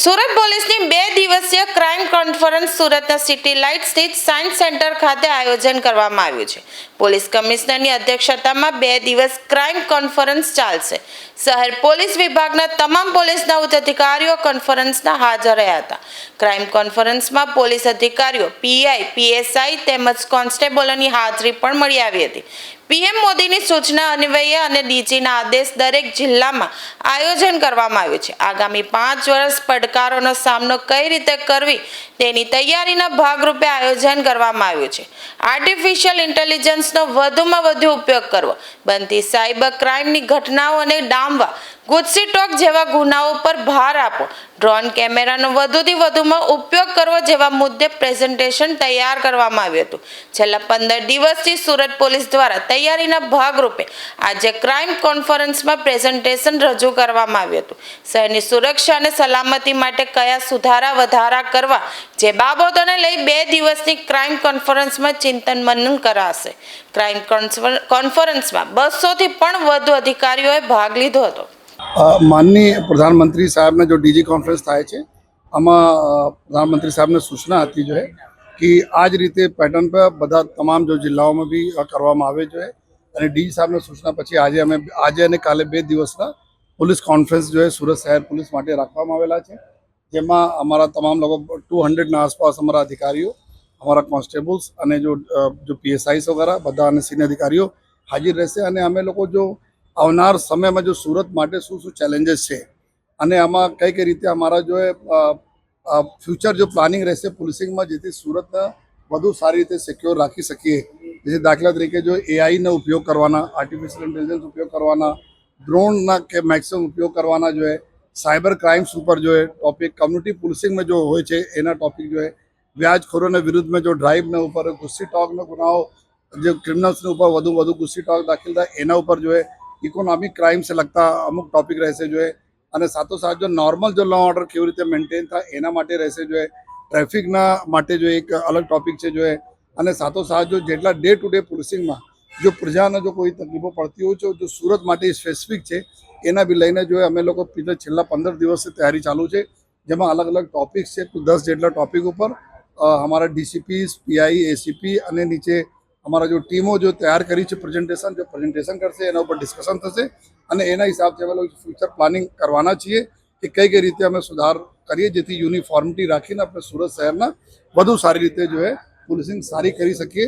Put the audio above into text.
સુરત પોલીસની 2 દિવસીય crime conference સુરતના સિટી લાઇટ સ્થિત સાયન્સ સેન્ટર ખાતે આયોજન કરવામાં આવ્યું છે। પોલીસ કમિશનરની અધ્યક્ષતામાં 2 દિવસ ક્રાઇમ કોન્ફરન્સ ચાલશે। શહેર પોલીસ વિભાગના તમામ પોલીસના ઉચ્ચ અધિકારીઓ કોન્ફરન્સના હાજર રહ્યા હતા। ક્રાઇમ કોન્ફરન્સમાં પોલીસ અધિકારીઓ, પીઆઈ, પીએસઆઈ તેમજ કોન્સ્ટેબલોની હાજરી પણ મળી આવી હતી। પીએમ મોદીની સૂચના અન્વયે અને ડીજીના આદેશ દરેક જિલ્લામાં આયોજન કરવામાં આવ્યું છે। આગામી 5 વર્ષ પડકારોનો સામનો કઈ રીતે કરવી તેની તૈયારીના ભાગરૂપે આયોજન કરવામાં આવ્યું છે। આર્ટિફિશિયલ ઇન્ટેલિજન્સનો વધુમાં વધુ ઉપયોગ કરવો, બનતી સાયબર ક્રાઇમની ઘટનાઓને ડામવા, ગુજસી ટોક જેવા ગુનાઓ પર ભાર આપવો, ડ્રોન કેમેરાનો વધુથી વધુમાં ઉપયોગ કરવો જેવા મુદ્દે પ્રેઝન્ટેશન તૈયાર કરવામાં આવ્યું હતું। છેલ્લા 15 દિવસથી સુરત પોલીસ દ્વારા તૈયારીના ભાગરૂપે આજે ક્રાઇમ કોન્ફરન્સમાં પ્રેઝન્ટેશન રજૂ કરવામાં આવ્યું હતું। શહેરની સુરક્ષા અને સલામતી માટે કયા સુધારા વધારા કરવા જે બાબતોને લઈ 2 દિવસની ક્રાઇમ કોન્ફરન્સમાં ચિંતન મનન કરાશે। ક્રાઇમ કોન્ફરન્સમાં 200 થી પણ વધુ અધિકારીઓએ ભાગ લીધો હતો। माननीय प्रधानमंत्री साहब ने जो डीजी कॉन्फ्रेंस थाय छे आमा प्रधानमंत्री साहब ने सूचना थी जो है कि आज रीते पैटर्न पर बधा तमाम जो जिल्लाओं में भी करवामां आवे जो है અને ડીજી સાહેબ ने सूचना પછી આજે અને કાલે 2 દિવસના પોલીસ કોન્ફરન્સ जो है सूरत शहर पुलिस માટે રાખવામાં આવેલા છે, જેમાં અમારા તમામ લોકો 200 ના આસપાસ અમારા અધિકારીઓ, અમારા કોન્સ્ટેબલ્સ અને जो પીએસઆઈ વગેરે બધા અને સિનિયર અધિકારીઓ હાજર રહેશે। અને અમે લોકો જો આવનાર સમયમાં જો સુરત માટે શું શું ચેલેન્જીસ છે અને આમાં કઈ કઈ રીતે અમારા જો ફ્યુચર જો પ્લાનિંગ રહેશે પોલીસિંગમાં, જેથી સુરતને વધુ સારી રીતે સિક્યોર રાખી શકીએ। जैसे दाखला तरीके जो एआई ने उपयोग करवाना, आर्टिफिशियल इंटेलिजेंस उपयोग करवाना, ड्रोन ना के मैक्सिमम उपयोग करवाना जो है, साइबर क्राइम्स ऊपर जो है टॉपिक, कम्युनिटी पुलिसिंग में जो हो एना टॉपिक जो है, व्याजखोरों ने विरुद्ध में जो ड्राइव ने ऊपर गुस्सी टॉक में गुनाओं जो क्रिमिनल्स ने ऊपर વધુ વધુ गुस्सी टॉक दाखिल था एना ऊपर जो है इकोनॉमिक क्राइम से लगता अमुक टॉपिक रहसे जो है, અને સાથોસાથ जो नॉर्मल जो लॉ ऑर्डर केवी रीते मेंटेन था एना माटे रहसे जो है, ट्रेफिकना माटे जो एक अलग टॉपिक है जो है, અને સાથોસાથ जो જેટલા डे टू डे पुलिसिंगમાં जो પ્રજાને जो કોઈ તકલીફો પડતી હોય છે, जो સુરત માટે સ્પેસિફિક છે એના બી લઈને જો અમે લોકો છેલ્લા 15 દિવસથી તૈયારી ચાલુ છે, જેમાં અલગ અલગ ટોપિક્સ છે। 10 જેટલા ટોપિક ઉપર हमारा डीसीपीस, पीआई, एसीपी અને નીચે हमारा जो टीमों जो तैयार करी है प्रेजेंटेशन करશે, એના ઉપર ડિસ્કશન થશે અને એના હિસાબથી અમે લોકો ફ્યુચર પ્લાનિંગ કરવાના છીએ કે કઈ કઈ રીતે અમે સુધાર કરીએ જેથી યુનિફોર્મિટી રાખીને આપણે સુરત શહેરના વધુ સારી રીતે જો है पुलिसिंग सारी करी सके।